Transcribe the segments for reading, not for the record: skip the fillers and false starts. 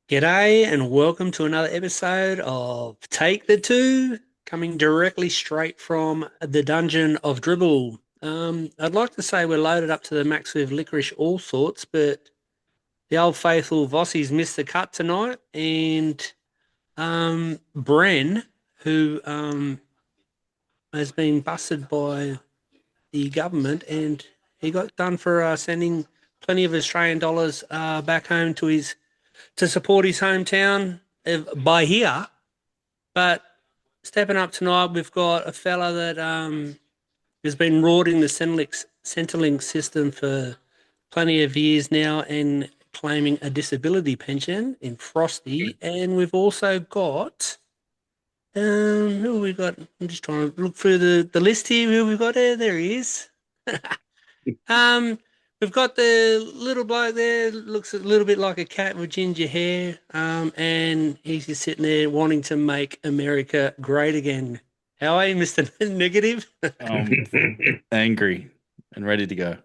G'day and welcome to another episode of Take the Two, coming directly straight from the dungeon of Dribble. I'd like to say we're loaded up to the max with licorice all sorts, but the old faithful Vossies missed the cut tonight, and Bren, who has been busted by the government, and he got done for sending plenty of Australian dollars back home to support his hometown by here. But stepping up tonight, we've got a fella that has been rorting the Centrelink system for plenty of years now and claiming a disability pension in Frosty. And we've also got who have we got? I'm just trying to look through the list here. Who we got there? There he is. Um, we've got the little bloke there, looks a little bit like a cat with ginger hair, and he's just sitting there wanting to make America great again. How are you, Mr. Negative? I'm angry and ready to go.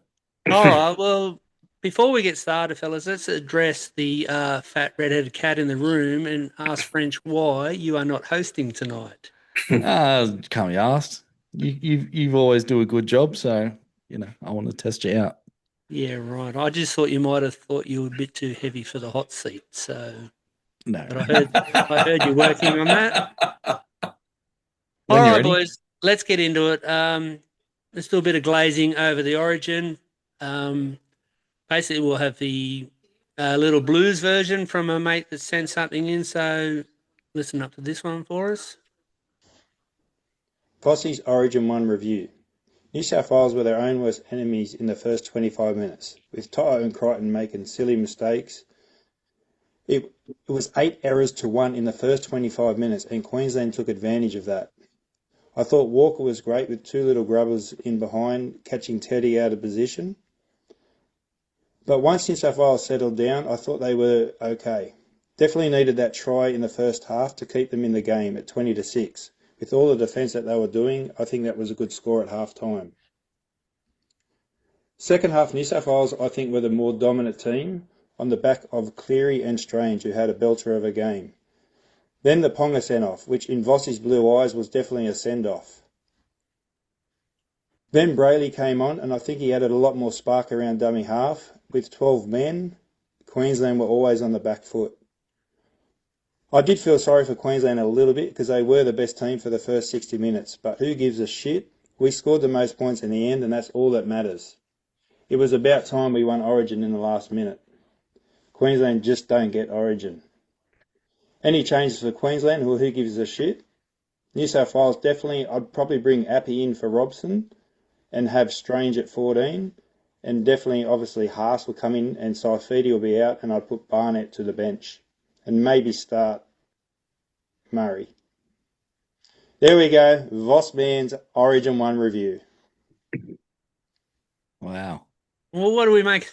All right, well, before we get started, fellas, let's address the fat red-headed cat in the room and ask French why you are not hosting tonight. Can't be asked. You've always do a good job, so I want to test you out. Yeah, right. I just thought you might have thought you were a bit too heavy for the hot seat, so No. but I heard you're working on that. All When you're right, ready. boys, let's get into it. Let's do a bit of glazing over the origin. Um, Basically, we'll have the little blues version from a mate that sent something in. So listen up to this one for us. Fossey's Origin 1 review. New South Wales were their own worst enemies in the first 25 minutes, with Toto and Crichton making silly mistakes. It was 8 errors to 1 in the first 25 minutes, and Queensland took advantage of that. I thought Walker was great with two little grubbers in behind, catching Teddy out of position. But once New South Wales settled down, I thought they were okay. Definitely needed that try in the first half to keep them in the game at 20-6. With all the defence that they were doing, I think that was a good score at half time. Second half, New South Wales, I think, were the more dominant team on the back of Cleary and Strange, who had a belter of a game. Then the Ponga send-off, which in Vossi's blue eyes was definitely a send-off. Then Brayley came on, and I think he added a lot more spark around dummy half. With 12 men, Queensland were always on the back foot. I did feel sorry for Queensland a little bit because they were the best team for the first 60 minutes, but who gives a shit? We scored the most points in the end, and that's all that matters. It was about time we won Origin in the last minute. Queensland just don't get Origin. Any changes for Queensland? Well, who gives a shit? New South Wales, definitely, I'd probably bring Appy in for Robson and have Strange at 14. And definitely, obviously, Haas will come in and Saifidi will be out, and I'd put Barnett to the bench. And maybe start Murray. There we go. Voss Man's Origin 1 review. Wow. Well, what do we make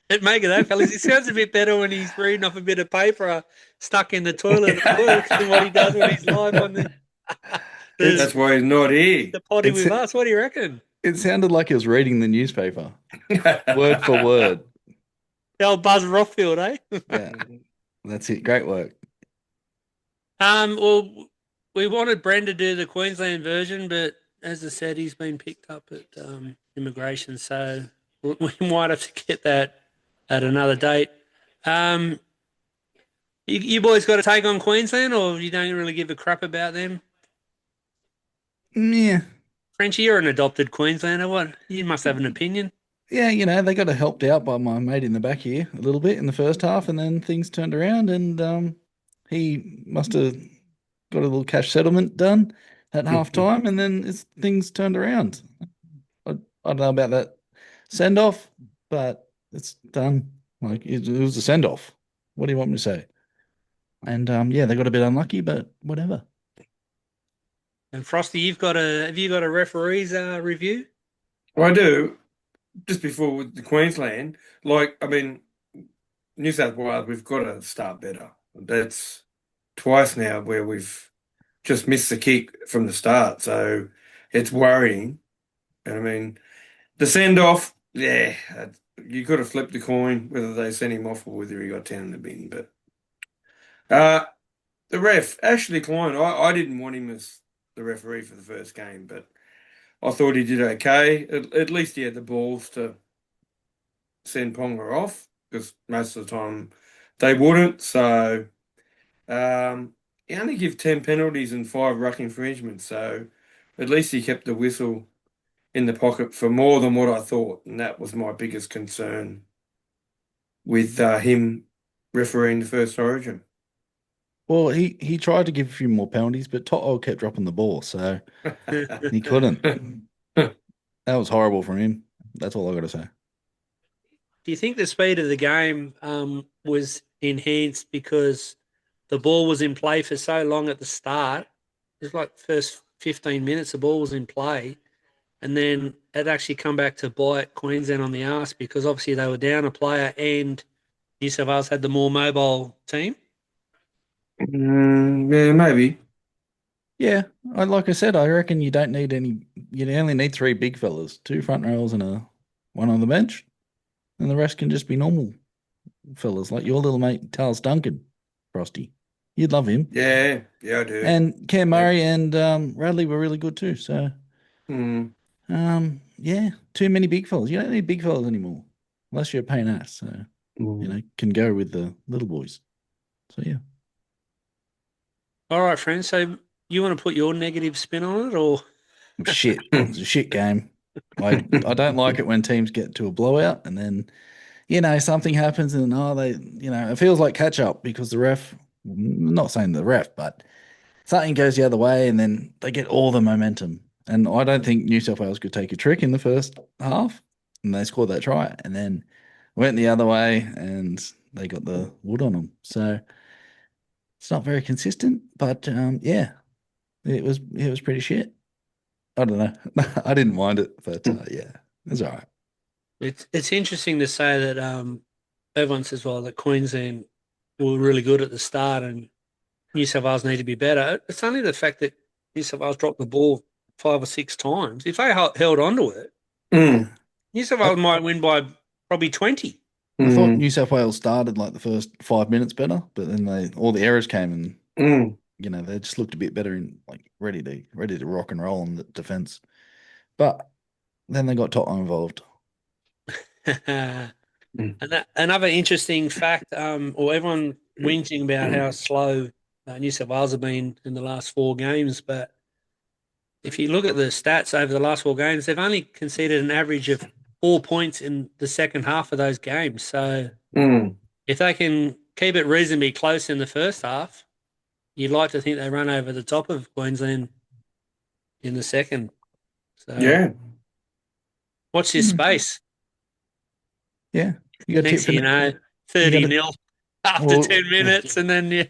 of that, fellas? He sounds a bit better when he's reading off a bit of paper stuck in the toilet at work than what he does when he's live on It's That's why he's not here. the potty it's with us. What do you reckon? it sounded like he was reading the newspaper, word for word. The old Buzz Rothfield, eh? Yeah, that's it. Great work. Well, we wanted Bren to do the Queensland version, but as I said, he's been picked up at immigration, so we might have to get that at another date. Um, you boys got to take on Queensland, or you don't really give a crap about them? Yeah, Frenchie, you're an adopted Queenslander. What? You must have an opinion. yeah. They got helped out by my mate in the back here a little bit in the first half, and then things turned around, and he must have got a little cash settlement done at half time, and then things turned around. I, I don't know about that send off, but it's done. Like it was a send off. What do you want me to say? And yeah, they got a bit unlucky, but whatever. And Frosty, have you got a referee's review? Well, I do. Just before with the Queensland, New South Wales, we've got to start better. That's twice now where we've just missed the kick from the start. So it's worrying. And the send off, yeah, you could have flipped the coin whether they sent him off or whether he got 10 in the bin. But The ref, Ashley Klein, I didn't want him as the referee for the first game, but I thought he did okay. At least he had the balls to send Ponga off, because most of the time they wouldn't. So he only gave 10 penalties and 5 ruck infringements. So at least he kept the whistle in the pocket for more than what I thought. And that was my biggest concern with him refereeing the first Origin. Well, he tried to give a few more penalties, but Toto kept dropping the ball, so he couldn't. That was horrible from him. That's all I got to say. Do you think the speed of the game was enhanced because the ball was in play for so long at the start? It was like the first 15 minutes, the ball was in play. And then it actually come back to bite Queensland on the arse because obviously they were down a player and New South Wales had the more mobile team. Yeah, maybe. Yeah, like I said, I reckon you don't need any. You only need 3 big fellas, 2 front rows and one on the bench, and the rest can just be normal fellas like your little mate Charles Duncan, Frosty. You'd love him. Yeah, I do. And Cam Murray and Radley were really good too. So, yeah, too many big fellas. You don't need big fellas anymore, unless you're a pain ass. So, can go with the little boys. So yeah. All right, friends. So you want to put your negative spin on it, or shit? It's a shit game. I don't like it when teams get to a blowout and then something happens and it feels like catch up because the ref. I'm not saying the ref, but something goes the other way and then they get all the momentum. And I don't think New South Wales could take a trick in the first half, and they scored that try and then went the other way and they got the wood on them. So it's not very consistent, but yeah, it was pretty shit. I don't know. I didn't mind it, but yeah, it's all right. It's interesting to say that everyone says, well, that Queensland were really good at the start and New South Wales need to be better. It's only the fact that New South Wales dropped the ball 5 or 6 times. If they held on to it, New South Wales might win by probably 20. I thought New South Wales started like the first 5 minutes better, but then all the errors came and they just looked a bit better and like ready to rock and roll in the defense. But then they got Toto involved. Another interesting fact, or everyone whinging about how slow New South Wales have been in the last 4 games, but if you look at the stats over the last 4 games, they've only conceded an average of 4 points in the second half of those games. So if they can keep it reasonably close in the first half, you'd like to think they run over the top of Queensland in the second. So yeah. Watch this space. Yeah. You got next thing you know, 30-0 after 10 minutes, and then we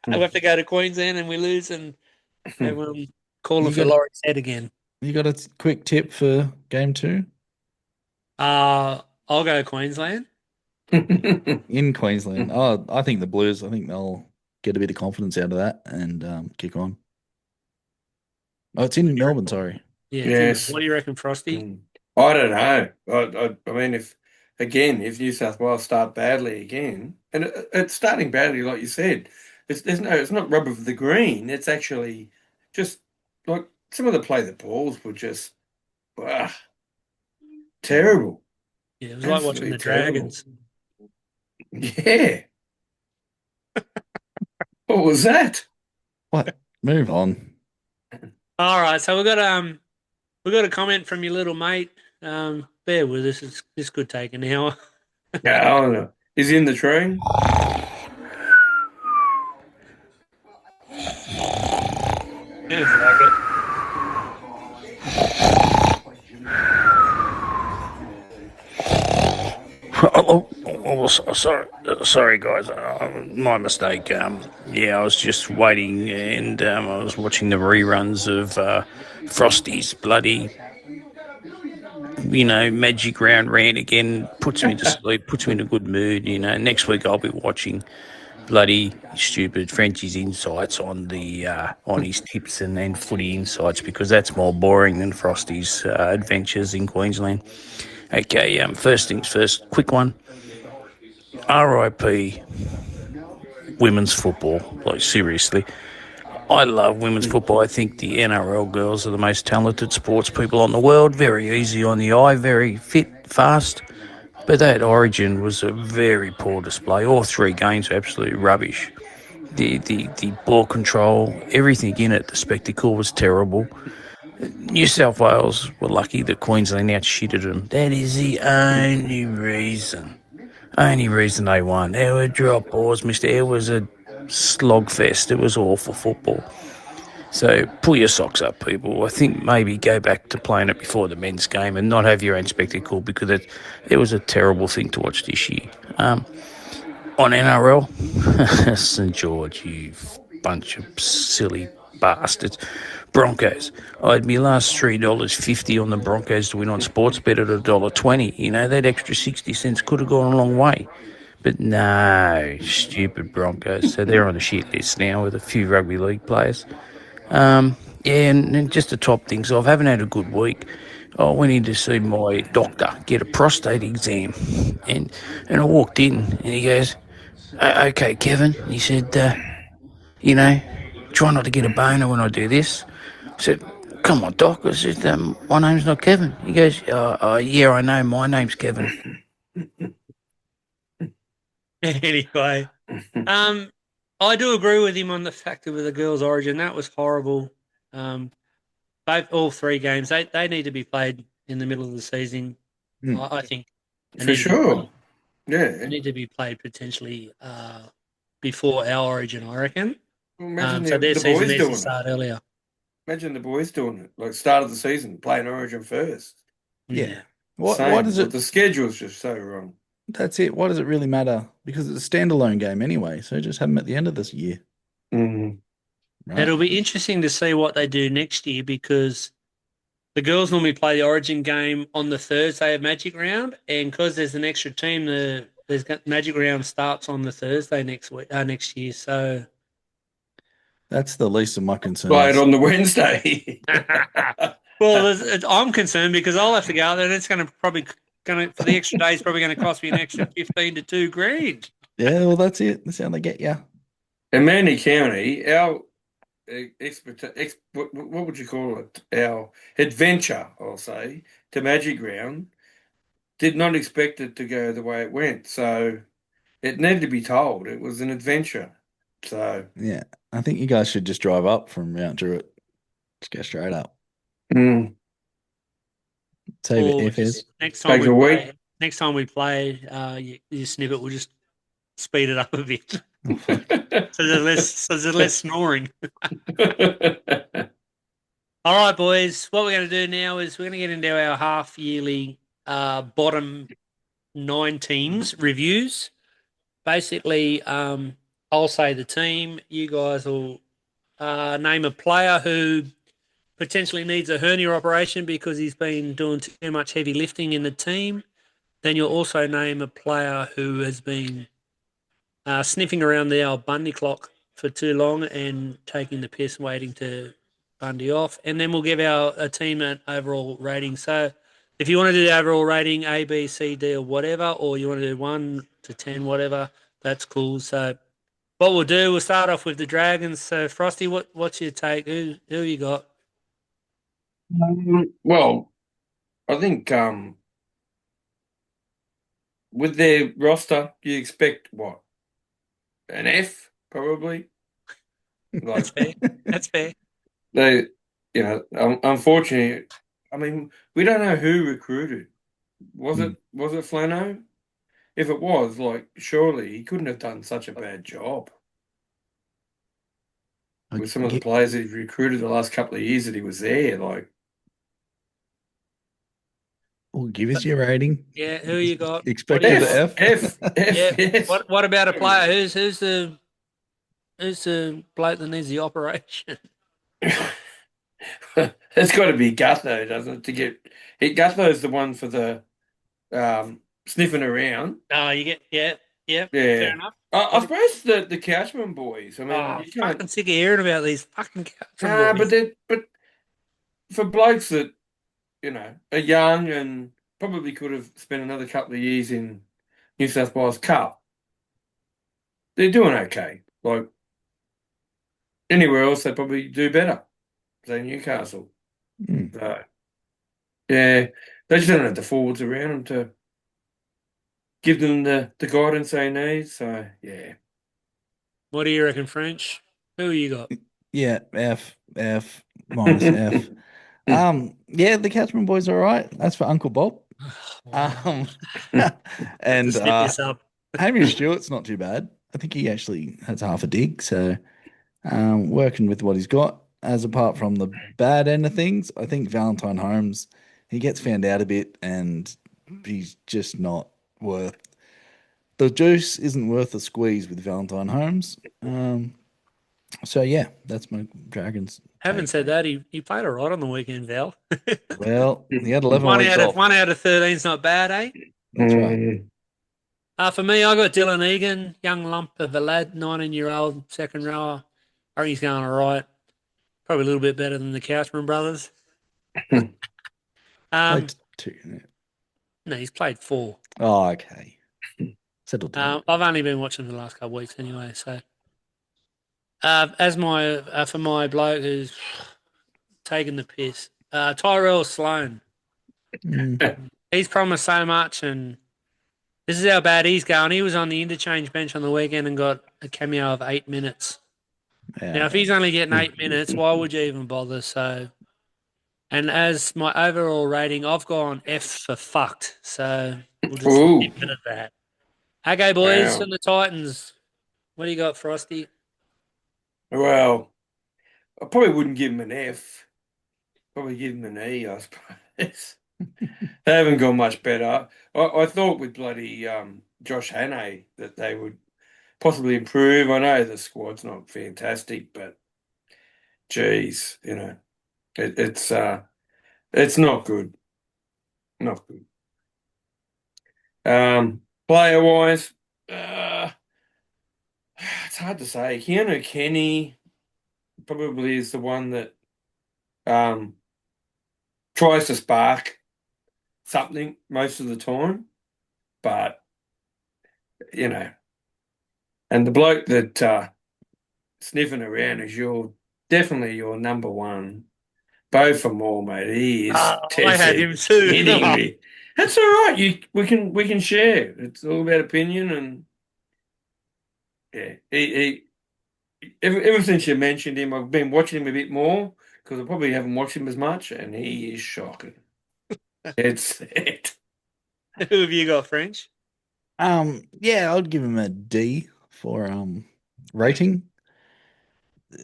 have to go to Queensland and we lose, and everyone calling for Laurie's head again. You got a quick tip for game 2? I'll go Queensland. In Queensland. Oh, I think the Blues, I think they'll get a bit of confidence out of that and kick on. Oh, it's in Melbourne, sorry. Yeah. Yes. What do you reckon, Frosty? I don't know. I mean, if New South Wales start badly again, and it's starting badly, like you said, it's not rubber for the green. It's actually just like some of the play the balls were just terrible. Yeah, it was like watching the Dragons. Yeah. What was that? What? Move on. All right, so we got a comment from your little mate. Bear with us. This could take an hour. Yeah, I don't know. Is he in the train? Sorry, guys. My mistake. I was just waiting, and I was watching the reruns of Frosty's bloody, magic round rant again. Puts me to sleep. Puts me in a good mood. Next week I'll be watching bloody stupid Frenchie's insights on the on his tips and footy insights, because that's more boring than Frosty's adventures in Queensland. Okay, first things first, quick one. R.I.P. women's football. Like, seriously. I love women's football. I think the NRL girls are the most talented sports people in the world. Very easy on the eye, very fit, fast. But that Origin was a very poor display. All three games were absolutely rubbish. The ball control, everything in it, the spectacle was terrible. New South Wales were lucky that Queensland out-shitted them. That is the only reason. Only reason they won. There were drop balls, mister. It was a slogfest. It was awful football. So pull your socks up, people. I think maybe go back to playing it before the men's game and not have your own spectacle, because it was a terrible thing to watch this year. On NRL, St George, you bunch of silly bastards. Broncos. I had my last $3.50 on the Broncos to win on Sportsbet at $1.20. You know, that extra 60 cents could have gone a long way. But no, stupid Broncos. So they're on the shit list now with a few rugby league players. Yeah, and just to top things off, I haven't had a good week. I went in to see my doctor, get a prostate exam, and I walked in, and he goes, "Okay, Kevin," he said, you know, try not to get a boner when I do this. I said, "Come on, Doc." I said, "My name's not Kevin." He goes, "Yeah, I know, my name's Kevin." Anyway, I do agree with him on the fact that with the girls' Origin, that was horrible. All three games, they need to be played in the middle of the season. I think For sure. Yeah. they need to be played potentially before our Origin, I reckon. Imagine So their the season boys needs doing to start earlier. Imagine the boys doing it, like start of the season, playing Origin first. Yeah. Same, Why does but it? the schedule's just so wrong. That's it. Why does it really matter? Because it's a standalone game anyway. So just have them at the end of this year. Mm. Right? It'll be interesting to see what they do next year, because the girls normally play the Origin game on the Thursday of Magic Round, and because there's an extra team, Magic Round starts on the Thursday next year. So That's the least of my concerns. Play it on the Wednesday. well, I'm concerned because I'll have to go out there, and it's going to for the extra day, it's probably going to cost me an extra 15 to $2,000. Yeah, well, that's it. That's how they get you. In Manly County, our what would you call it? Our adventure, I'll say, to Magic Round did not expect it to go the way it went. So it needed to be told. It was an adventure. So Yeah, I think you guys should just drive up from Mount Druitt. Just go straight up. Save it Or airfares. just next time Take a week. we play, your snippet will just speed it up a bit, Oh, fuck. so there's less snoring. All right, boys. What we're going to do now is we're going to get into our half-yearly bottom 9 teams reviews. Basically, I'll say the team. You guys will name a player who potentially needs a hernia operation because he's been doing too much heavy lifting in the team. Then you'll also name a player who has been sniffing around the old Bundy clock for too long and taking the piss, waiting to Bundy off. And then we'll give a team an overall rating. So if you want to do the overall rating, A, B, C, D, or whatever, or you want to do 1 to 10, whatever, that's cool. So what we'll start off with the Dragons. So Frosty, what's your take? Who you got? Well, I think with their roster, you expect what? An F, probably. That's Like fair. That's fair. they, unfortunately, I mean, we don't know who recruited. Was it Flano? If it was, like, surely he couldn't have done such a bad job with some of the players he's recruited the last couple of years that he was there. Like, Well, give us your rating. Yeah, who you got? Expected F, F. Yeah. yes. What about a player? Who's the bloke that needs the operation? It's got to be Gutho, doesn't it? Gutho's the one for the sniffing around. Oh, you get yeah. Yeah. Fair enough. I suppose the Couchman boys. I mean, I'm you can't. fucking sick of hearing about these fucking Couchman boys. But for blokes that are young and probably could have spent another couple of years in New South Wales Cup, they're doing okay. Like anywhere else, they probably do better. Say Newcastle. Mm. So yeah, they just don't have the forwards around them to give them the guidance they need. So yeah. What do you reckon, French? Who you got? Yeah, F minus F. Yeah, the Catchment Boys are all right. That's for Uncle Bob. Um, To and snip this up. Hamish Stewart's not too bad. I think he actually has half a dig. So working with what he's got. As apart from the bad end of things, I think Valentine Holmes, he gets found out a bit and he's just not worth the juice isn't worth the squeeze with Valentine Holmes. So yeah, that's my Dragons Having take. said that, he played all right on the weekend, Val. Well, he had 11 one weeks out of off. 13 is not bad, eh? That's right. For me, I got Dylan Egan, young lump of a lad, 19-year-old second rower. I think he's going all right. Probably a little bit better than the Couchman brothers. Played two. No, he's played 4. Oh, okay. Settle down. I've only been watching the last couple of weeks anyway. So, as my for my bloke who's taking the piss, Tyrell Sloan. He's promised so much, and this is how bad he's going. He was on the interchange bench on the weekend and got a cameo of 8 minutes. Yeah. Now, if he's only getting 8 minutes, why would you even bother? So, and as my overall rating, I've gone F for fucked. So we'll just leave it at that. Okay, boys, Wow. and the Titans. What do you got, Frosty? Well, I probably wouldn't give him an F. Probably give him an E, I suppose. They haven't gone much better. I thought with bloody Josh Hannay that they would possibly improve. I know the squad's not fantastic, but geez, it's not good. Not good. Player wise, it's hard to say. Keanu Kenny probably is the one that tries to spark something most of the time, but and the bloke that sniffing around is definitely your number one. Bo for more, mate. He is I had him too. kidding me. That's all right. We can share. It's all about opinion, and yeah, he ever since you mentioned him, I've been watching him a bit more because I probably haven't watched him as much, and he is shocking. It's it. Who have you got, French? Yeah, I'd give him a D for rating.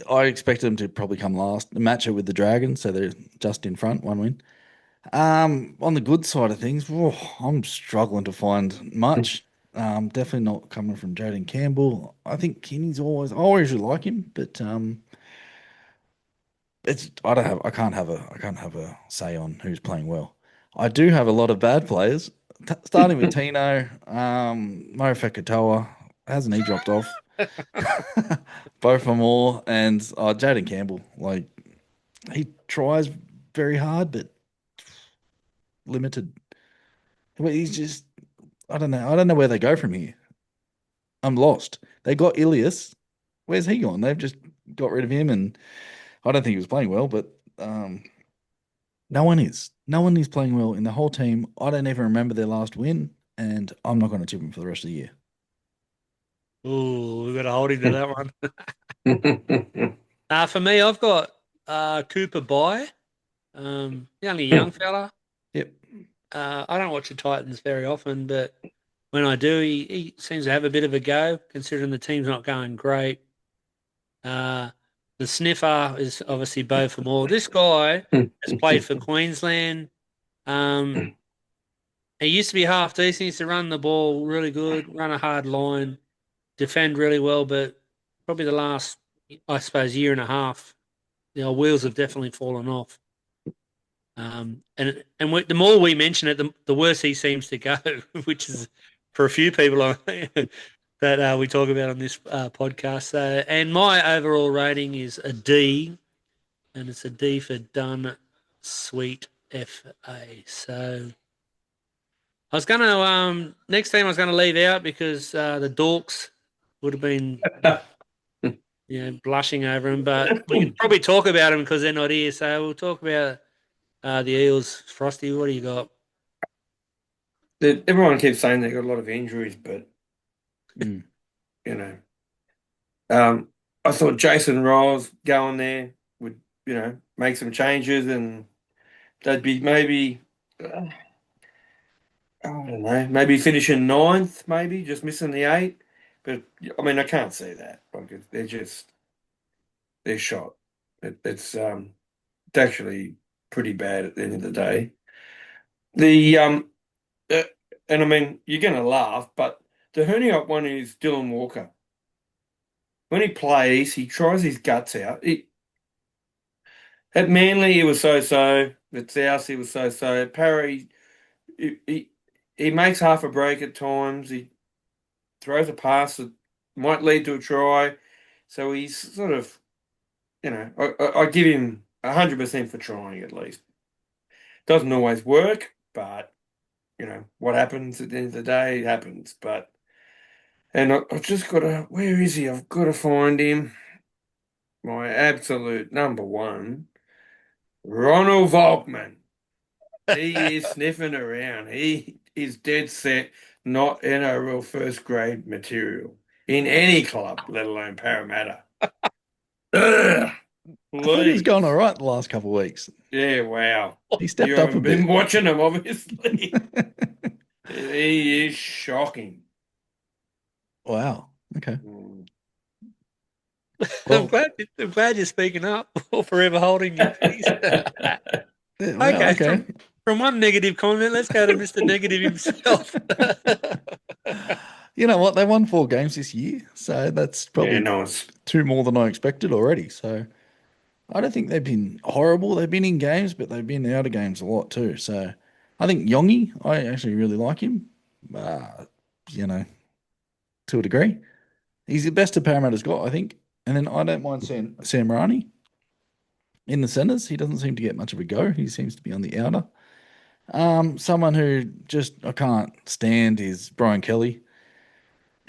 I expected them to probably come last, the matchup with the Dragons, so they're just in front, one win. On the good side of things, I'm struggling to find much. Definitely not coming from Jaden Campbell. I think Kenny's I always really like him, but I can't have a say on who's playing well. I do have a lot of bad players, starting with Tino, Mo Fekatoa, hasn't he dropped off? Both are more, and Jaden Campbell, like he tries very hard, but limited. But he's just, I don't know. I don't know where they go from here. I'm lost. They got Ilias. Where's he gone? They've just got rid of him, and I don't think he was playing well, but no one is. No one is playing well in the whole team. I don't even remember their last win, and I'm not going to tip him for the rest of the year. Ooh, we've got to hold him to that one. For me, I've got Cooper Bye. The only young fella. Yep. I don't watch the Titans very often, but when I do, he seems to have a bit of a go, considering the team's not going great. The sniffer is obviously Beau for more. This guy has played for Queensland. He used to be half decent. He used to run the ball really good, run a hard line, defend really well, but probably the last, I suppose, year and a half, the wheels have definitely fallen off. The more we mention it, the worse he seems to go, which is for a few people that we talk about on this podcast. So, and my overall rating is a D, and it's a D for done, sweet FA. So, I was going to next team I was going to leave out because the Dorks would have been, blushing over him. But we can probably talk about them because they're not here. So we'll talk about the Eels. Frosty, what do you got? Everyone keeps saying they've got a lot of injuries, but Mm. you know, I thought Jason Riles going there would, make some changes, and they'd be maybe, I don't know, maybe finishing ninth, maybe just missing the 8. But I mean, I can't see that. Like they're shot. It's actually pretty bad at the end of the day. The uh, and I mean, you're going to laugh, but the hernia one is Dylan Walker. When he plays, he tries his guts out. At Manly, he was so-so. At South, he was so-so. At Parry, he makes half a break at times. He throws a pass that might lead to a try. So he's sort of, I give him 100% for trying at least. Doesn't always work, but, what happens at the end of the day happens. And I've just got to, where is he? I've got to find him. My absolute number one, Ronald Volkman. He is sniffing around. He is dead set, not NRL first grade material in any club, let alone Parramatta. Ugh, I thought he was please. going all right the last couple of weeks. Yeah, wow. He stepped You up a haven't been bit. watching him, obviously. He is shocking. Wow. Okay. Mm. I'm Well, glad you're speaking up or forever holding your peace. yeah, well, Okay, okay. from one negative comment, let's go to Mr. Negative himself. You know what? They won 4 games this year, so that's Yeah, probably nice. 2 more than I expected already. So I don't think they've been horrible. They've been in games, but they've been out of games a lot too. So I think Yongi, I actually really like him. Uh, you know, to a degree, he's the best the Parramatta's got, I think. And then I don't mind Sam Rani in the centres. He doesn't seem to get much of a go. He seems to be on the outer. Someone who just I can't stand is Brian Kelly.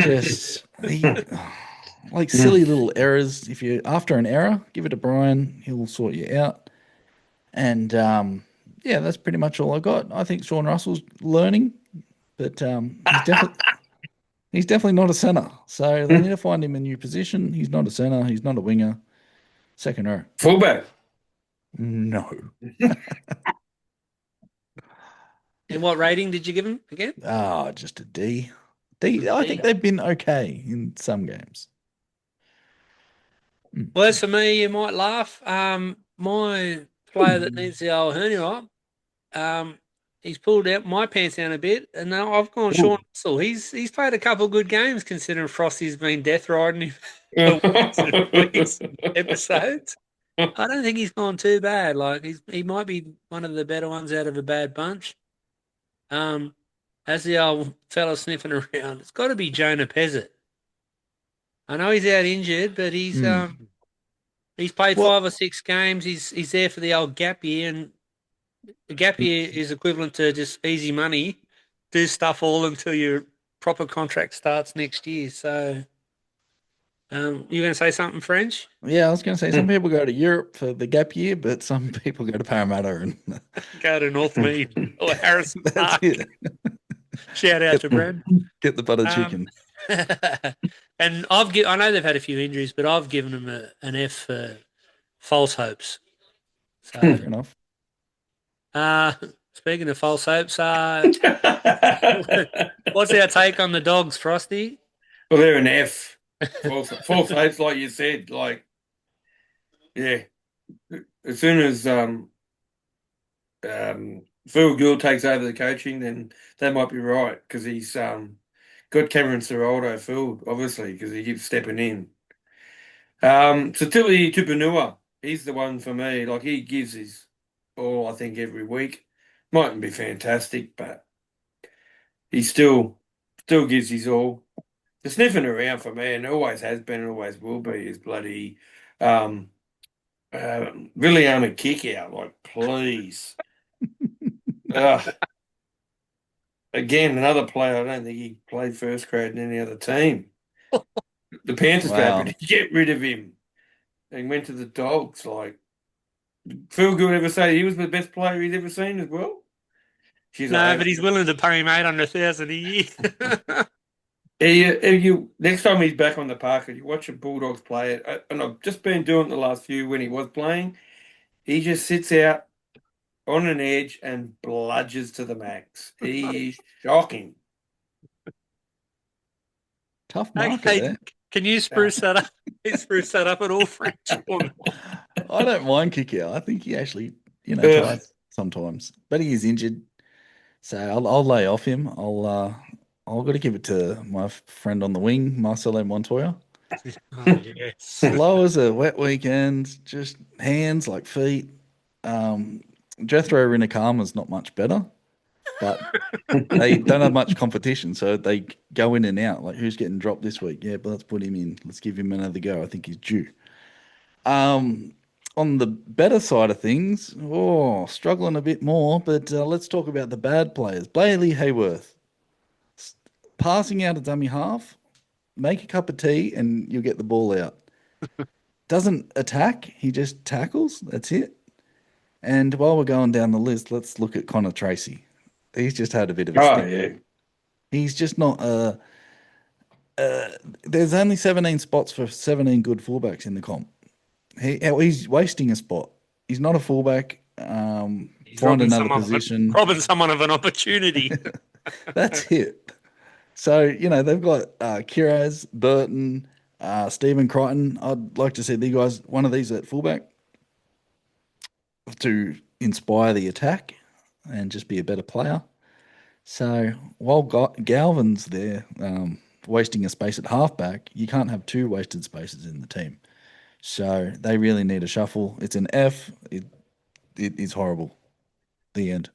Just he like silly little errors. If you after an error, give it to Brian. He'll sort you out. And yeah, that's pretty much all I got. I think Sean Russell's learning, but he's definitely not a centre. So they need to find him a new position. He's not a centre. He's not a winger. Second row. Fullback. No. And what rating did you give him again? Ah, just a D. D. I think they've been okay in some games. Well, as for me, you might laugh. My player that needs the old hernia up, he's pulled out my pants down a bit, and now I've gone Sean Russell. He's played a couple of good games considering Frosty's been death riding him for weeks and episodes. I don't think he's gone too bad. Like he might be one of the better ones out of a bad bunch. As the old fella sniffing around, it's got to be Jonah Pezzett. I know he's out injured, but he's played Well- 5 or 6 games. He's there for the old gap year, and the gap year is equivalent to just easy money. Do stuff all until your proper contract starts next year. So, you're going to say something, French? Yeah, I was going to say some people go to Europe for the gap year, but some people go to Parramatta and Go to Northmead or Harrison that's Park. it. Shout out to Brad. Get the butter chicken. And I know they've had a few injuries, but I've given them an F for false hopes. So, Fair enough. speaking of false hopes, what's our take on the Dogs, Frosty? Well, they're an F. False hopes, like you said. Like, yeah. As soon as Phil Gould takes over the coaching, then that might be right because he's got Cameron Ciraldo filled, obviously, because he keeps stepping in. Satili Tupanua, he's the one for me. Like, he gives his all, I think, every week. Mightn't be fantastic, but he still gives his all. The sniffing around for me, and always has been and always will be, is bloody William kick out. Like, please. Again, another player. I don't think he played first grade in any other team. The Panthers Wow. grabbed him to get rid of him. And went to the Dogs. Like, Phil Good ever say he was the best player he's ever seen as well? She's No, like, but he's willing to pay him 800,000 a year. next time he's back on the park and you watch the Bulldogs play it, and I've just been doing it the last few when he was playing, he just sits out on an edge and bludges to the max. He is shocking. Tough market Okay, there. can you spruce that up? Spruce that up at all, French? I don't mind kick out. I think he actually, Ugh. tries sometimes, but he is injured, so I'll lay off him. I'll got to give it to my friend on the wing, Marcelo Montoya. Oh, yes. Slow as a wet weekend, just hands like feet. Jethro Rinakama's not much better, but they don't have much competition, so they go in and out. Like, who's getting dropped this week? Yeah, but let's put him in. Let's give him another go. I think he's due. On the better side of things, struggling a bit more, but let's talk about the bad players. Bailey Hayworth, passing out a dummy half, make a cup of tea, and you'll get the ball out. Doesn't attack, he just tackles. That's it. And while we're going down the list, let's look at Connor Tracy. He's just had a bit of a stick. Yeah. He's just not. There's only 17 spots for 17 good fullbacks in the comp. He's wasting a spot. He's not a fullback. Find another position. Robbing someone of an opportunity. That's it. So, they've got Kiraz, Burton, Stephen Crichton. I'd like to see one of these at fullback to inspire the attack and just be a better player. So while Galvin's there wasting a space at halfback, you can't have two wasted spaces in the team. So they really need a shuffle. It's an F. It is horrible. The end.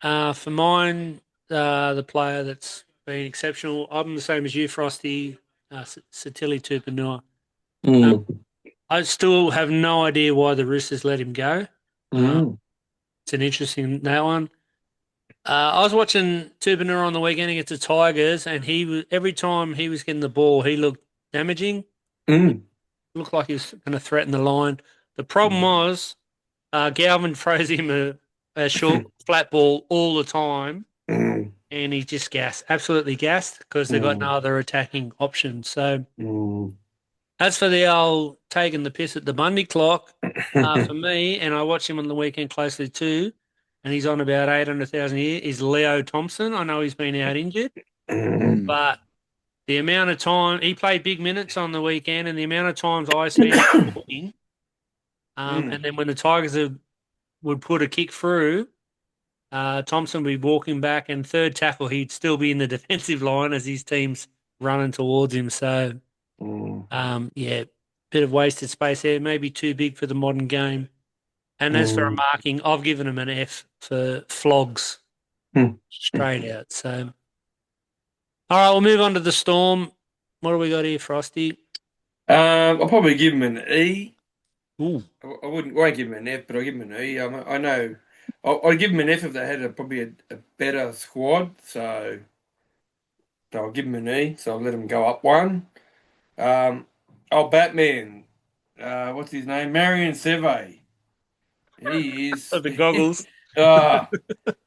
For mine, the player that's been exceptional, I'm the same as you, Frosty, Satili Tupanua. I still have no idea why the Roosters let him go. It's an interesting that one. I was watching Tupanua on the weekend against the Tigers, and every time he was getting the ball, he looked damaging. Looked like he was going to threaten the line. The problem was Galvin throws him a short flat ball all the time, and he's just absolutely gassed because they've got no other attacking options. So as for the old taking the piss at the Bundy clock, for me, and I watch him on the weekend closely too, and he's on about 800,000 a year, is Leo Thompson. I know he's been out injured, but the amount of time he played big minutes on the weekend, and the amount of times I spent walking, and then when the Tigers would put a kick through, Thompson would be walking back, and third tackle he'd still be in the defensive line as his team's running towards him. So, bit of wasted space there, maybe too big for the modern game. And as for a marking, I've given him an F for flogs, straight out. So, all right, we'll move on to the Storm. What do we got here, Frosty? I'll probably give him an E. Ooh. I won't give him an F, but I'll give him an E. I know. I'll give him an F if they had probably a better squad. So I'll give him an E. So I'll let him go up one. Batman. What's his name? Marion Seve. He is. The goggles.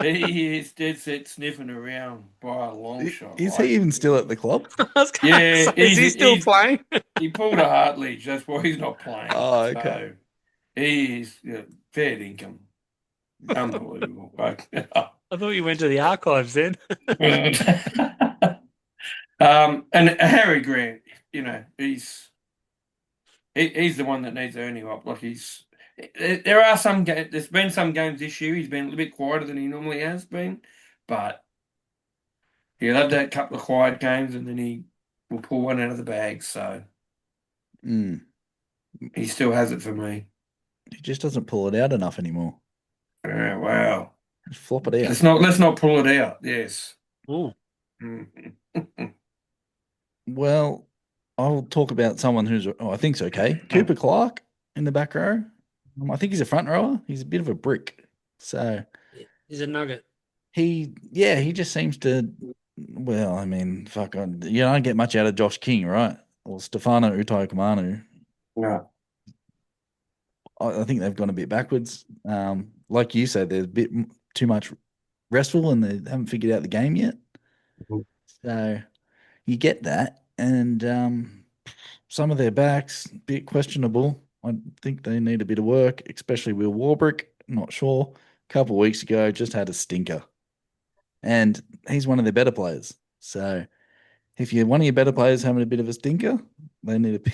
He is dead set sniffing around by a long shot. Is he even still at the club? Yeah. Is he still playing? He pulled a heart leech. That's why he's not playing. Oh, okay. So he is fair income. Unbelievable. I thought you went to the archives then. And Harry Grant, he's the one that needs earning up. Like there are some games. There's been some games this year he's been a little bit quieter than he normally has been, but he'll have that couple of quiet games and then he will pull one out of the bag. So he still has it for me. He just doesn't pull it out enough anymore. Oh, wow. Just flop it out. Let's not pull it out. Yes. Ooh. Well, I'll talk about someone who's I think's okay. Cooper Clark in the back row. I think he's a front rower. He's a bit of a brick. So he's a nugget. he just seems to Well, I mean, fuck, you don't get much out of Josh King, right? Or Stefano Utoikamanu. No. I think they've gone a bit backwards. Like you said, there's a bit too much restful and they haven't figured out the game yet. Mhm. So you get that. And some of their backs, a bit questionable. I think they need a bit of work, especially Will Warbrick. Not sure. A couple of weeks ago, just had a stinker. And he's one of their better players. So if you're one of your better players having a bit of a stinker, they need to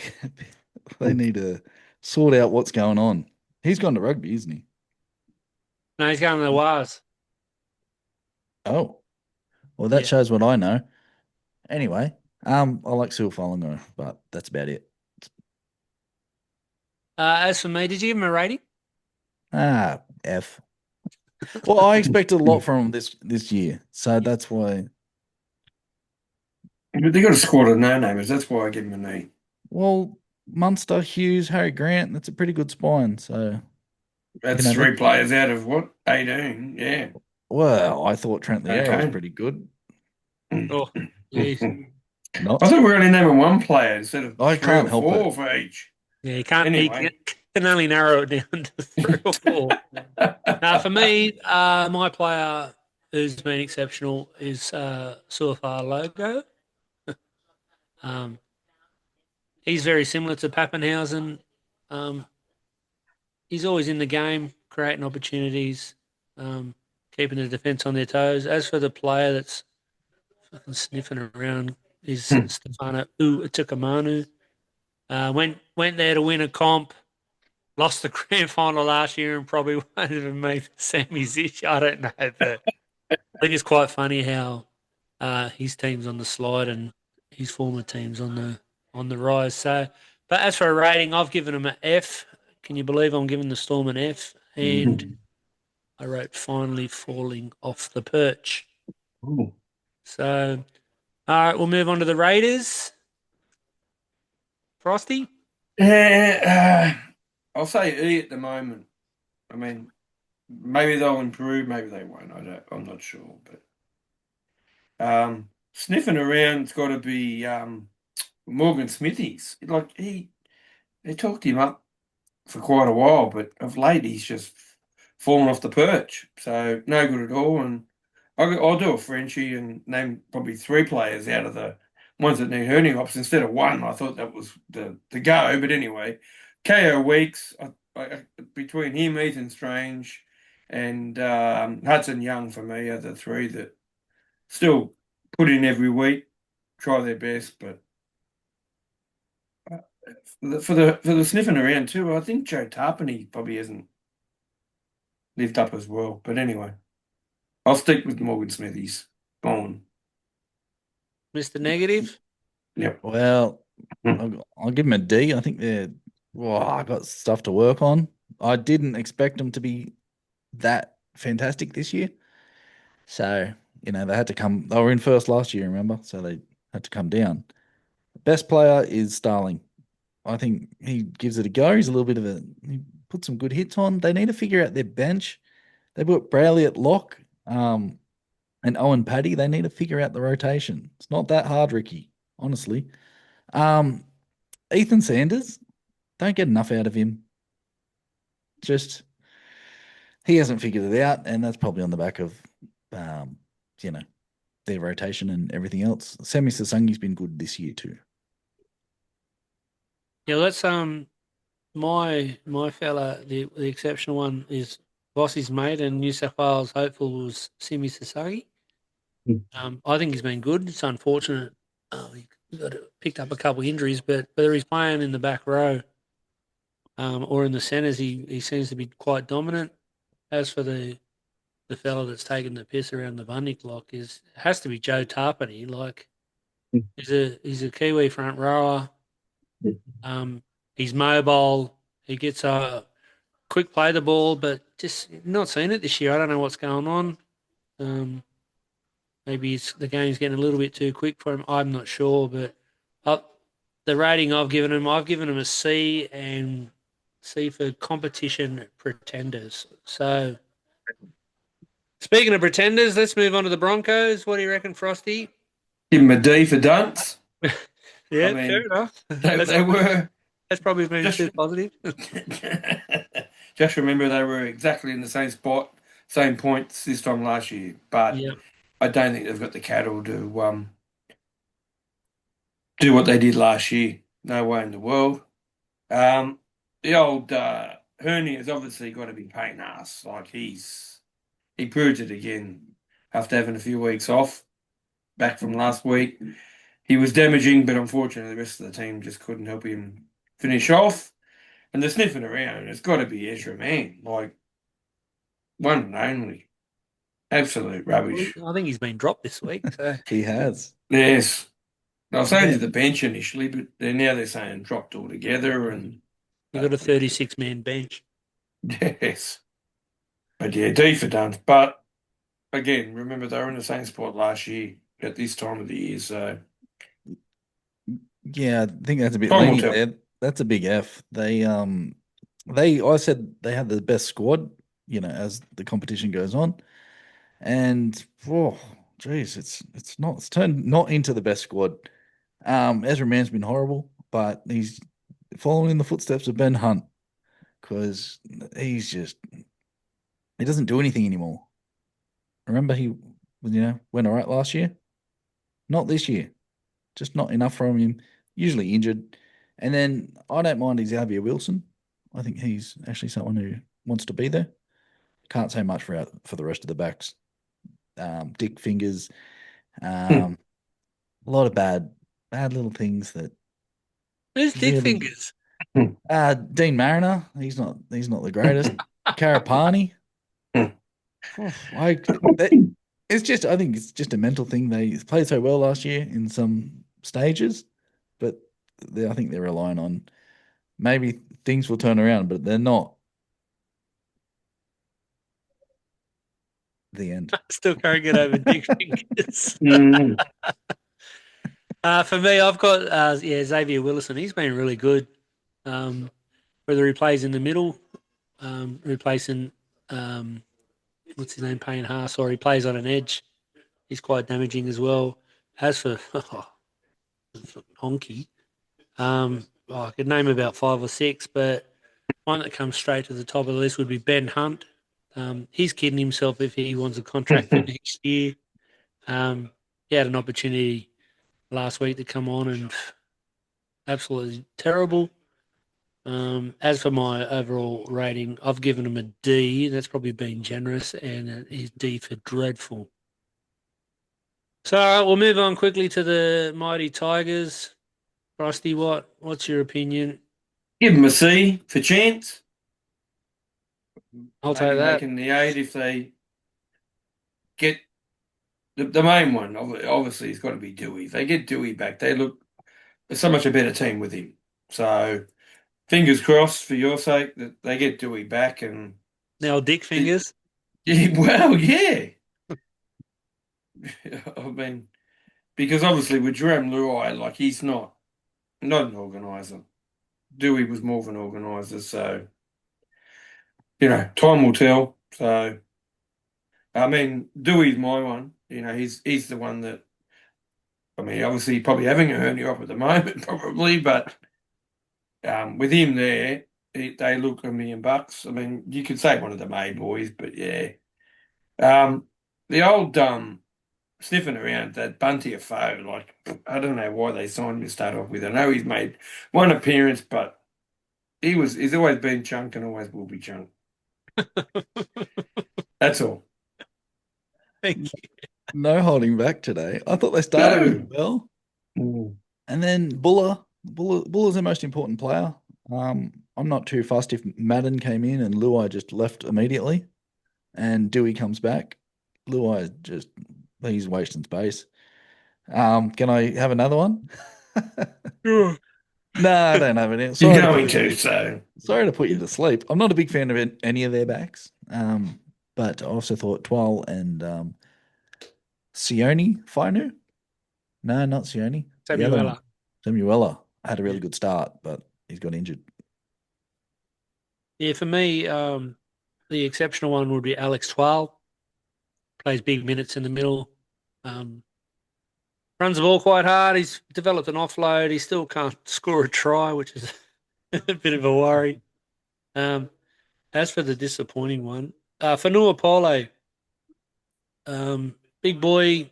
they need to sort out what's going on. He's gone to rugby, isn't he? No, he's going to the Wars. Oh, well, that Yeah. shows what I know. Anyway, I like Sil Follinger, but that's about it. As for me, did you give him a rating? F. Well, I expected a lot from him this year, so that's why. But they got a squad of no-namers. That's why I give him an E. Well, Munster, Hughes, Harry Grant, that's a pretty good spine. So, That's you know, 3 players out of what? 18. Yeah. well, I thought Trent Liera was Okay. pretty good. Oh, geez. Not, I thought we were only naming one player instead of I 3 can't or help 4 it. for each. Yeah, you can't. Anyway. You can only narrow it down to 3 or 4. For me, my player who's been exceptional is Suafar Logo. He's very similar to Pappenhausen. He's always in the game, creating opportunities, keeping the defence on their toes. As for the player that's fucking sniffing around, is Stefano Utoikamanu. Went there to win a comp. Lost the grand final last year and probably won't even make the semis this year. I don't know, but I think it's quite funny how his team's on the slide and his former team's on the rise. So, but as for a rating, I've given him an F. Can you believe I'm giving the Storm an F? And I wrote finally falling off the perch. Ooh. So, all right, we'll move on to the Raiders. Frosty? Yeah, I'll say E at the moment. I mean, maybe they'll improve, maybe they won't. I'm not sure, but sniffing around's got to be Morgan Smithies. Like they talked him up for quite a while, but of late he's just fallen off the perch. So no good at all. And I'll do a Frenchie and name probably 3 players out of the ones that need hurting ops instead of one. I thought that was the go, but anyway, KO Weeks between him, Ethan Strange, and Hudson Young for me are the 3 that still put in every week, try their best, but. For the sniffing around too, I think Joe Tarpany probably hasn't lived up as well. But anyway, I'll stick with Morgan Smithies. Go on. Mr. Negative? Yep. Well, I'll give them a D. I think I got stuff to work on. I didn't expect them to be that fantastic this year. So, they had to come. They were in first last year, remember? So they had to come down. Best player is Starling. I think he gives it a go. He's a little bit of he put some good hits on. They need to figure out their bench. They put Brayley at lock, and Owen Paddy. They need to figure out the rotation. It's not that hard, Ricky, honestly. Ethan Sanders, don't get enough out of him. Just he hasn't figured it out, and that's probably on the back of their rotation and everything else. Semi Sasangi's been good this year too. Yeah, that's my fella, the exceptional one is Boss's mate and New South Wales hopeful was Simi Sasagi. I think he's been good. It's unfortunate he picked up a couple of injuries, but whether he's playing in the back row or in the centres, he seems to be quite dominant. As for the fella that's taken the piss around the Bundy clock has to be Joe Tarpany. Like he's a Kiwi front rower. He's mobile. He gets a quick play the ball, but just not seen it this year. I don't know what's going on. Maybe the game's getting a little bit too quick for him. I'm not sure, but the rating I've given him a C and C for competition pretenders. So, speaking of pretenders, let's move on to the Broncos. What do you reckon, Frosty? Give him a D for dunce. Yeah, I mean, fair enough. They were That's probably been just too positive. just remember they were exactly in the same spot, same points this time last year. But Yeah. I don't think they've got the cattle to do what they did last year. No way in the world. The old Herney has obviously got to be paying us. Like he proved it again after having a few weeks off, back from last week. He was damaging, but unfortunately the rest of the team just couldn't help him finish off. And they're sniffing around. It's got to be Ezra Mann, like one and only. Absolute rubbish. I think he's been dropped this week. So He has. Yes. I was saying Yeah. to the bench initially, but they're saying dropped altogether. And you've got a 36-man bench. yes. But yeah, D for Duns. But again, remember they were in the same spot last year at this time of the year. So Yeah, I think that's a bit time will lenient tell. there. That's a big F. I said they had the best squad, as the competition goes on. And oh geez, it's turned not into the best squad. Ezra Mann's been horrible, but he's following in the footsteps of Ben Hunt because he doesn't do anything anymore. Remember he went all right last year? Not this year. Just not enough from him. Usually injured. And then I don't mind Xavier Wilson. I think he's actually someone who wants to be there. Can't say much for the rest of the backs. Dick Fingers. A lot of bad little things that Who's Dick really. Fingers? Dean Mariner. He's not the greatest. Karapani. It's just, I think it's just a mental thing. They played so well last year in some stages, but I think they're relying on maybe things will turn around, but they're not. The end. Still can't get over Dick Fingers. Mm. For me, I've got Xavier Willison. He's been really good. Whether he plays in the middle, replacing what's his name, Payne Haas, or he plays on an edge, he's quite damaging as well. As for Honky, I could name about 5 or 6, but one that comes straight to the top of the list would be Ben Hunt. He's kidding himself if he wants a contract for next year. He had an opportunity last week to come on and absolutely terrible. As for my overall rating, I've given him a D. That's probably been generous, and it is D for dreadful. So we'll move on quickly to the mighty Tigers. Frosty, what's your opinion? Give them a C for chance. I'll Maybe take that. making the 8 if they get the main one. Obviously, it's got to be Dewey. If they get Dewey back, they look so much a better team with him. So fingers crossed for your sake that they get Dewey back and Now Dick Fingers. yeah, well, yeah. I mean, because obviously with Jerome Luai, like he's not an organizer. Dewey was more of an organizer, so time will tell. So I mean, Dewey's my one. He's the one that. I mean, obviously, probably having a hernia up at the moment, probably, but with him there, they look $1,000,000. I mean, you could say one of the May boys, but yeah. The old sniffing around that Bunty Afoe, like I don't know why they signed him to start off with. I know he's made one appearance, but he's always been chunk and always will be chunk. That's all. Thank you. No holding back today. I thought they started really well. And then Buller's the most important player. I'm not too fussed if Madden came in and Luai just left immediately and Dewey comes back. Luai he's wasting space. Can I have another one? Sure. No, I don't have any. You're going to, so. Sorry to put you to sleep. I'm not a big fan of any of their backs. But I also thought Twal and Sione Fainu. No, not Sione. The other one. Samuela had a really good start, but he's got injured. Yeah, for me, the exceptional one would be Alex Twal. Plays big minutes in the middle. Runs the ball quite hard. He's developed an offload. He still can't score a try, which is a bit of a worry. As for the disappointing one, Fanua Pole, big boy,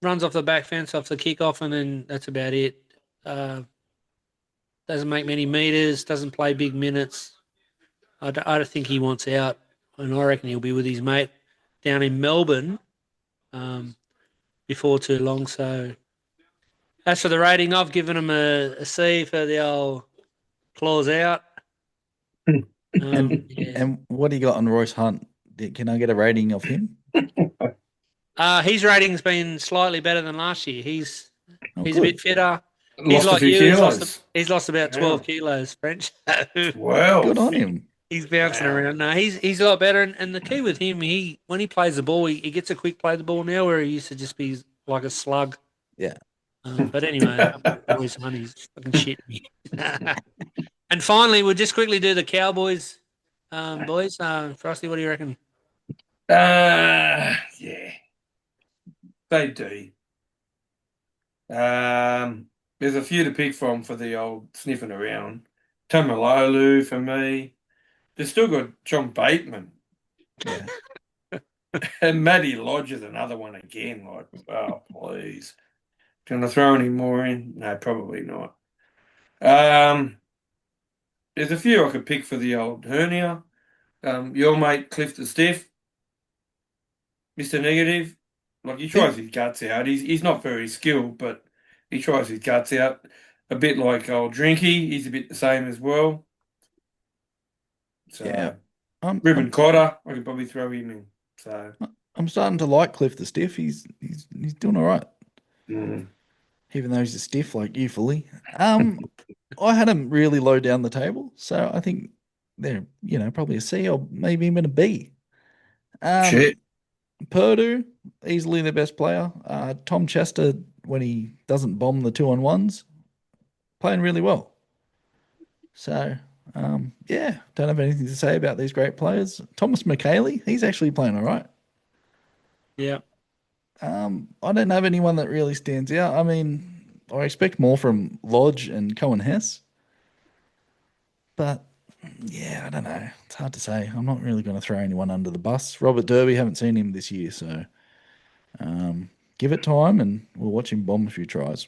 runs off the back fence off the kickoff, and then that's about it. Doesn't make many meters, doesn't play big minutes. I don't think he wants out, and I reckon he'll be with his mate down in Melbourne before too long. So, as for the rating, I've given him a C for the old claws out. And what do you got on Royce Hunt? Can I get a rating of him? His rating's been slightly better than last year. He's a good. bit fitter. Lost a few kilos. He's lost about 12 kilos, French. Wow. Good on him. He's bouncing around. No, he's a lot better. And the key with him, when he plays the ball, he gets a quick play the ball now, where he used to just be like a slug. Yeah. But anyway, Royce Hunt, he's fucking shit me. And finally, we'll just quickly do the Cowboys, boys. Frosty, what do you reckon? Yeah. They do. There's a few to pick from for the old sniffing around. Tamalolu for me. They've still got John Bateman. Yeah. And Matty Lodge is another one again. Like, oh, please. Do you want to throw any more in? No, probably not. There's a few I could pick for the old hernia. Your mate Cliff the Stiff, Mr. Negative. Like, he tries his guts out. He's not very skilled, but he tries his guts out. A bit like old Drinky. He's a bit the same as well. So, Yeah. Ribbon Cotter, I could probably throw him in. So I'm starting to like Cliff the Stiff. He's doing all right. mm. Even though he's a stiff like you fully. I had him really low down the table, so I think they're probably a C or maybe even a B. Shit. Purdue, easily their best player. Tom Chester, when he doesn't bomb the 2-on-1s, playing really well. So yeah, don't have anything to say about these great players. Thomas McKaylee, he's actually playing all right. Yeah. I don't have anyone that really stands out. I mean, I expect more from Lodge and Cohen Hess. But, yeah, I don't know. It's hard to say. I'm not really going to throw anyone under the bus. Robert Derby, haven't seen him this year, so give it time and we'll watch him bomb a few tries.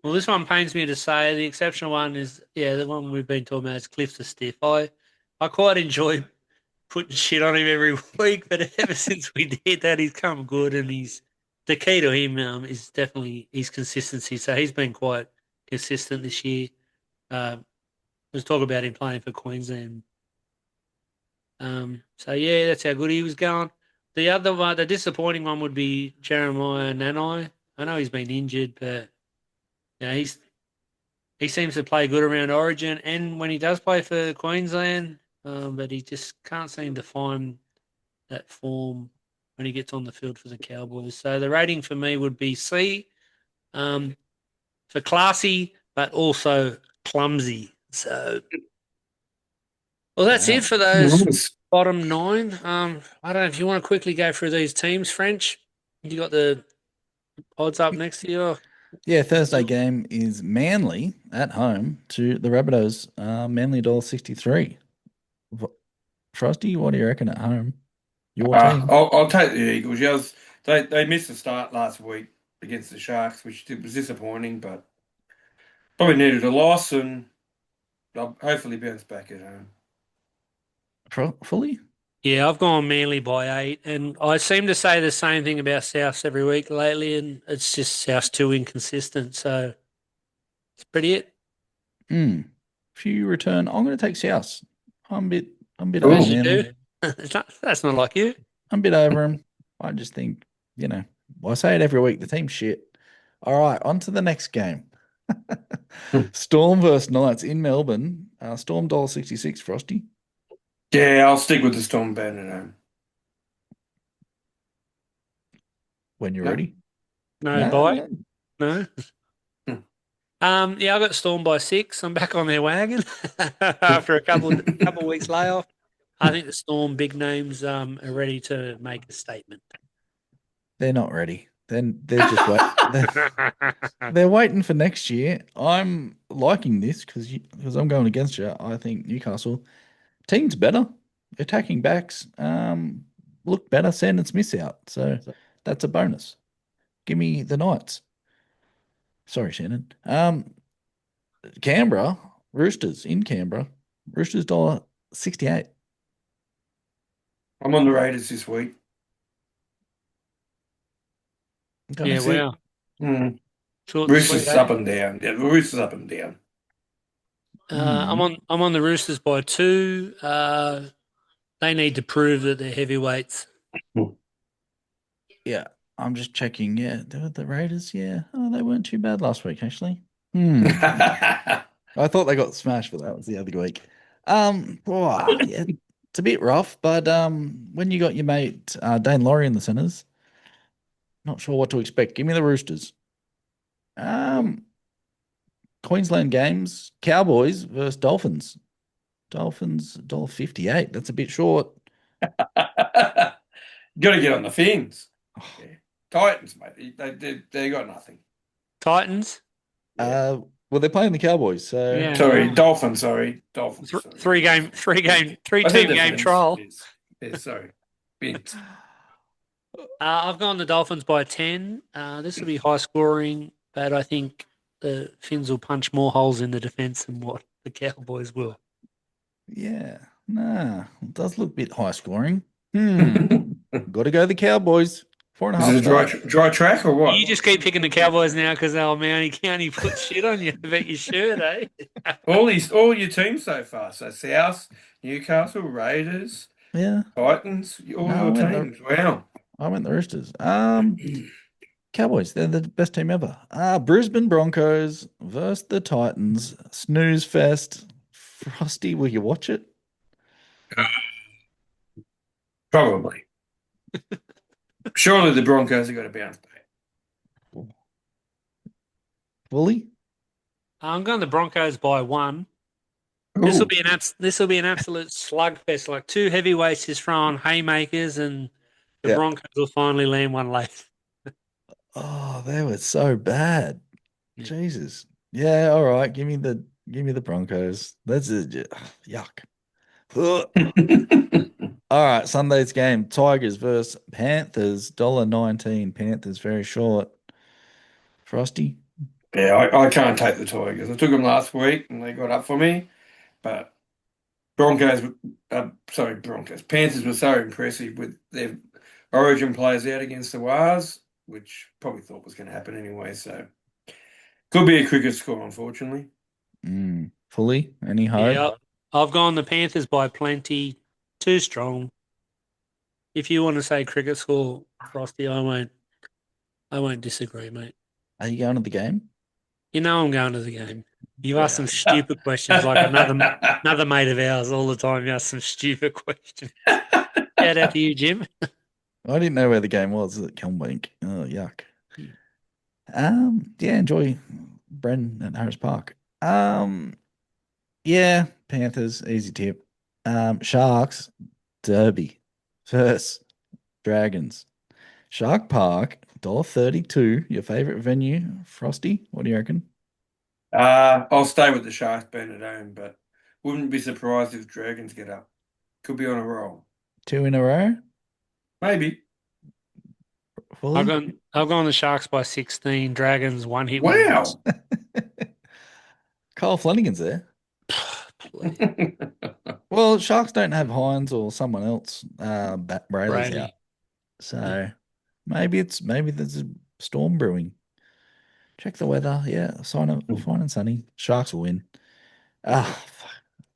Well, this one pains me to say. The exceptional one is, the one we've been talking about is Cliff the Stiff. I quite enjoy putting shit on him every week, but ever since we did that, he's come good, and the key to him is definitely his consistency. So he's been quite consistent this year. Let's talk about him playing for Queensland. So yeah, that's how good he was going. The other one, the disappointing one, would be Jeremiah Nanai. I know he's been injured, but he seems to play good around Origin, and when he does play for Queensland, but he just can't seem to find that form when he gets on the field for the Cowboys. So the rating for me would be C, for classy, but also clumsy. So, well, that's it for those bottom 9. I don't know if you want to quickly go through these teams, French. You got the odds up next to you. Yeah, Thursday game is Manly at home to the Rabbitohs. Manly $1.63. Frosty, what do you reckon at home? Your team. I'll take the Eagles. Yeah, they missed the start last week against the Sharks, which was disappointing, but probably needed a loss, and they'll hopefully bounce back at home. Fully? Yeah, I've gone Manly by 8, and I seem to say the same thing about Souths every week lately, and it's just Souths too inconsistent, so it's pretty it. Few return. I'm going to take Souths. I'm a bit Ooh. over You Manly. do? That's not like you. I'm a bit over him. I just think, I say it every week, the team's shit. All right, on to the next game. Storm versus Knights in Melbourne. Storm $1.66, Frosty. Yeah, I'll stick with the Storm band at home. When you're ready. No, bye. No. Yeah, I got Storm by 6. I'm back on their wagon after a couple weeks layoff. I think the Storm big names are ready to make a statement. They're not ready. Then they're just they're waiting for next year. I'm liking this because I'm going against you. I think Newcastle team's better, attacking backs look better. Sandon Smith's out, so that's a bonus. Give me the Knights. Sorry, Shannon. Canberra Roosters in Canberra. Roosters $1.68. I'm on the Raiders this week. Okay. Yeah, wow. Mm. Short and Roosters sweet, eh? up and down. Yeah, Roosters up and down. I'm on the Roosters by 2. They need to prove that they're heavyweights. Yeah, I'm just checking. Yeah, the Raiders. Yeah, oh, they weren't too bad last week actually. I thought they got smashed, but that was the other week. Yeah, it's a bit rough, but when you got your mate Dane Laurie in the centres, not sure what to expect. Give me the Roosters. Queensland games, Cowboys versus Dolphins. Dolphins $1.58. That's a bit short. Got to get on the fins. Yeah. Titans, mate. They got nothing. Titans. Yeah. Well, they're playing the Cowboys, so Yeah. Sorry, Dolphins. Sorry, Dolphins. Sorry. 3-team I said the game Fins. trial. Yes. Yeah, sorry, Fins. I've gone the Dolphins by 10. This will be high scoring, but I think the Finns will punch more holes in the defence than what the Cowboys will. yeah, it does look a bit high scoring. Got to go the Cowboys. 4.5 Is it a stars. dry track or what? You just keep picking the Cowboys now because Almaini County put shit on you about your shirt, eh? all your teams so far. So South, Newcastle, Raiders, Yeah, Titans, all No, I your went teams. Wow. I went the Roosters. Cowboys, they're the best team ever. Brisbane Broncos versus the Titans. Snooze fest. Frosty, will you watch it? Probably. Surely the Broncos have got a bounce back. Fully? I'm going the Broncos by 1. This will Ooh. be an absolute slugfest. Like 2 heavyweights is throwing haymakers, and the Yeah. Broncos will finally land one late. Oh, they were so bad. Yeah. Jesus. Yeah, all right. Give me the Broncos. That's yuck. Ugh. All right, Sunday's game. Tigers versus Panthers. $1.19. Panthers very short. Frosty. Yeah, I can't take the Tigers. I took them last week and they got up for me, but Broncos. Panthers were so impressive with their Origin players out against the Wars, which probably thought was going to happen anyway. So could be a cricket score, unfortunately. Fully? Any hope? Yeah, I've gone the Panthers by plenty. Too strong. If you want to say cricket score, Frosty, I won't disagree, mate. Are you going to the game? You know I'm going to the game. You ask some stupid questions like another mate of ours all the time. You ask some stupid questions. Shout out to you, Jim. I didn't know where the game was at Kilmbank. Oh, yuck. Yeah, enjoy Bren at Harris Park. Yeah, Panthers, easy tip. Sharks, Derby. First, Dragons. Shark Park, $1.32. Your favorite venue, Frosty? What do you reckon? I'll stay with the Sharks being at home, but wouldn't be surprised if Dragons get up. Could be on a roll. 2 in a row? Maybe. Fully? I've gone the Sharks by 16. Dragons 1 hit. Wow. Kyle Flanagan's there. Well, Sharks don't have Hines or someone else. Brayley's Brady. out. So maybe there's a storm brewing. Check the weather. Yeah, fine and sunny. Sharks will win.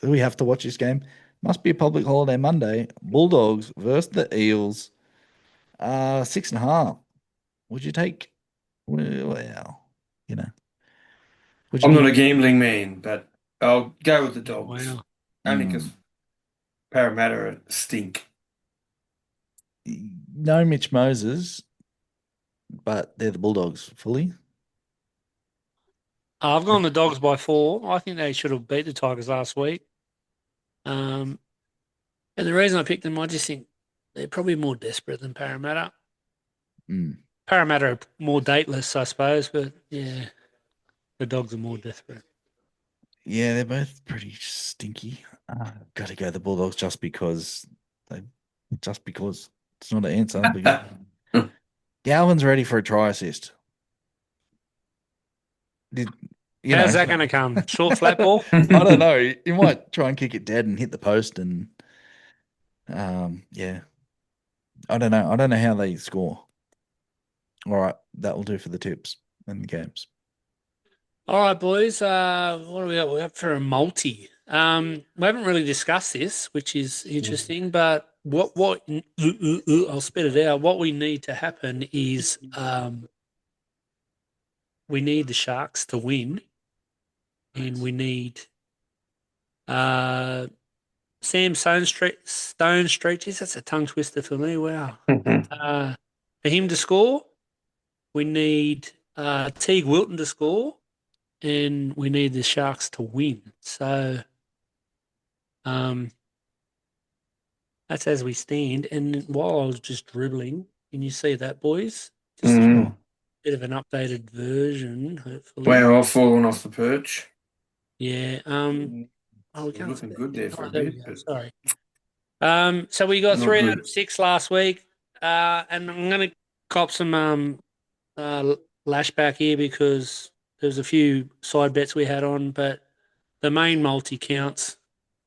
We have to watch this game. Must be a public holiday Monday. Bulldogs versus the Eels. 6.5. Would you take? Well, you know. Would you I'm give not a gambling man, but I'll go with the Dogs. Wow. Only because Parramatta stink. no Mitch Moses, but they're the Bulldogs fully? I've gone the Dogs by 4. I think they should have beat the Tigers last week. And the reason I picked them, I just think they're probably more desperate than Parramatta. Parramatta are more dateless, I suppose, but yeah, the Dogs are more desperate. Yeah, they're both pretty stinky. Got to go the Bulldogs just because it's not an answer. Because Galvin's ready for a try assist. How's that going to come? Short flat ball? I don't know. You might try and kick it dead and hit the post, and yeah, I don't know. I don't know how they score. All right, that will do for the tips and the games. All right, boys. What do we got? We're up for a multi. We haven't really discussed this, which is interesting. But I'll spit it out. What we need to happen is we need the Sharks to win, and we need Sam Stone Street. Geez, that's a tongue twister for me. Wow. For him to score, we need Teague Wilton to score. And we need the Sharks to win. So that's as we stand. And while I was just dribbling, can you see that, boys? Just a bit of an updated version, hopefully. Wow, I've fallen off the perch. Yeah. We're looking good there for a bit. But Sorry. So we got 3 out of 6 last week. And I'm going to cop some lashback here because there's a few side bets we had on, but the main multi counts,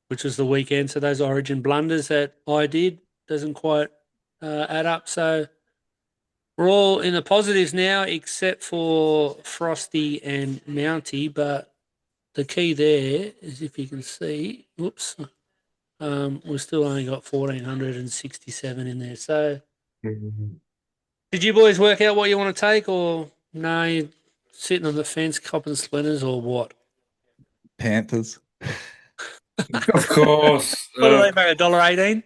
which was the weekend. So those Origin blunders that I did doesn't quite add up. So we're all in the positives now, except for Frosty and Mounty. But the key there is, if you can see, whoops, we've still only got 1,467 in there. So did you boys work out what you want to take, or no, you're sitting on the fence copping splinters, or what? Panthers. of course. What do they make, $1.18?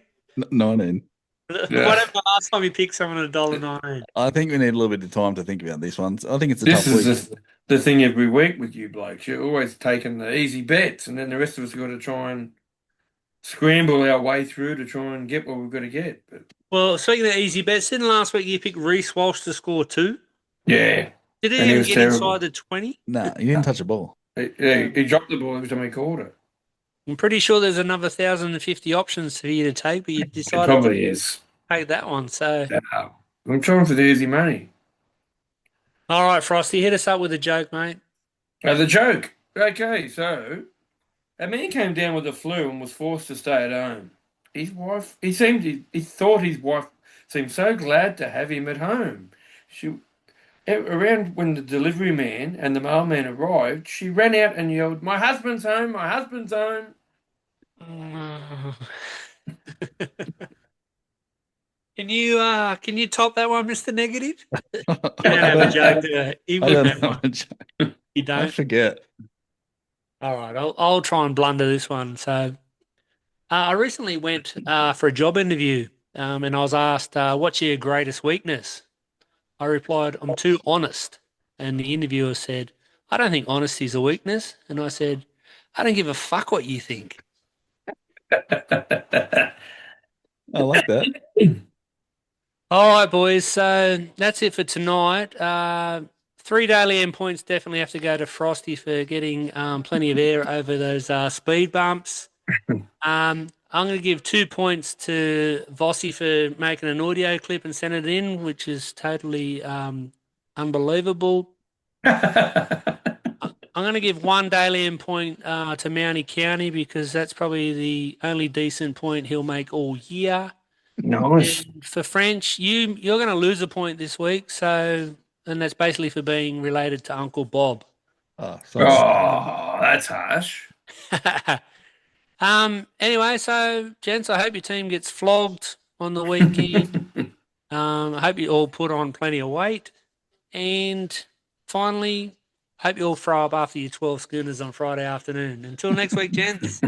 19. Yeah. Whatever the last time you picked someone at $1.19. I think we need a little bit of time to think about these ones. I think it's a This tough week. is the thing every week with you blokes. You're always taking the easy bets, and then the rest of us got to try and scramble our way through to try and get what we've got to get. But Well, speaking of easy bets, didn't last week you picked Reece Walsh to score 2? yeah, Did he And he even was get terrible. inside the 20? Nah, you didn't touch a ball. he dropped the ball every time he caught it. I'm pretty sure there's another 1,050 options for you to take, but you It decided probably to is. take that one. So, No. I'm trying for the easy money. all right, Frosty, hit us up with a joke, mate. The joke. Okay, so a man came down with the flu and was forced to stay at home. His wife, he thought his wife seemed so glad to have him at home. Around when the delivery man and the mailman arrived, she ran out and yelled, "My husband's home! My husband's home!" Can you top that one, Mr. Negative? You don't have a joke, do you? He I wouldn't don't have know. one. You I don't? forget. All right, I'll try and blunder this one. So, I recently went for a job interview, and I was asked, "What's your greatest weakness?" I replied, "I'm too honest." And the interviewer said, "I don't think honesty is a weakness." And I said, "I don't give a fuck what you think." I like that. All right, boys. So that's it for tonight. 3 daily end points definitely have to go to Frosty for getting plenty of air over those speed bumps. I'm going to give 2 points to Vossi for making an audio clip and send it in, which is totally unbelievable. I'm going to give 1 daily end point to Mounty County because that's probably the only decent point he'll make all year. Nice. And for French, you're going to lose a point this week, and that's basically for being related to Uncle Bob. Oh, sorry. Oh, that's harsh. Anyway, so gents, I hope your team gets flogged on the weekend. I hope you all put on plenty of weight, and finally, hope you all throw up after your 12 schooners on Friday afternoon. Until next week, gents.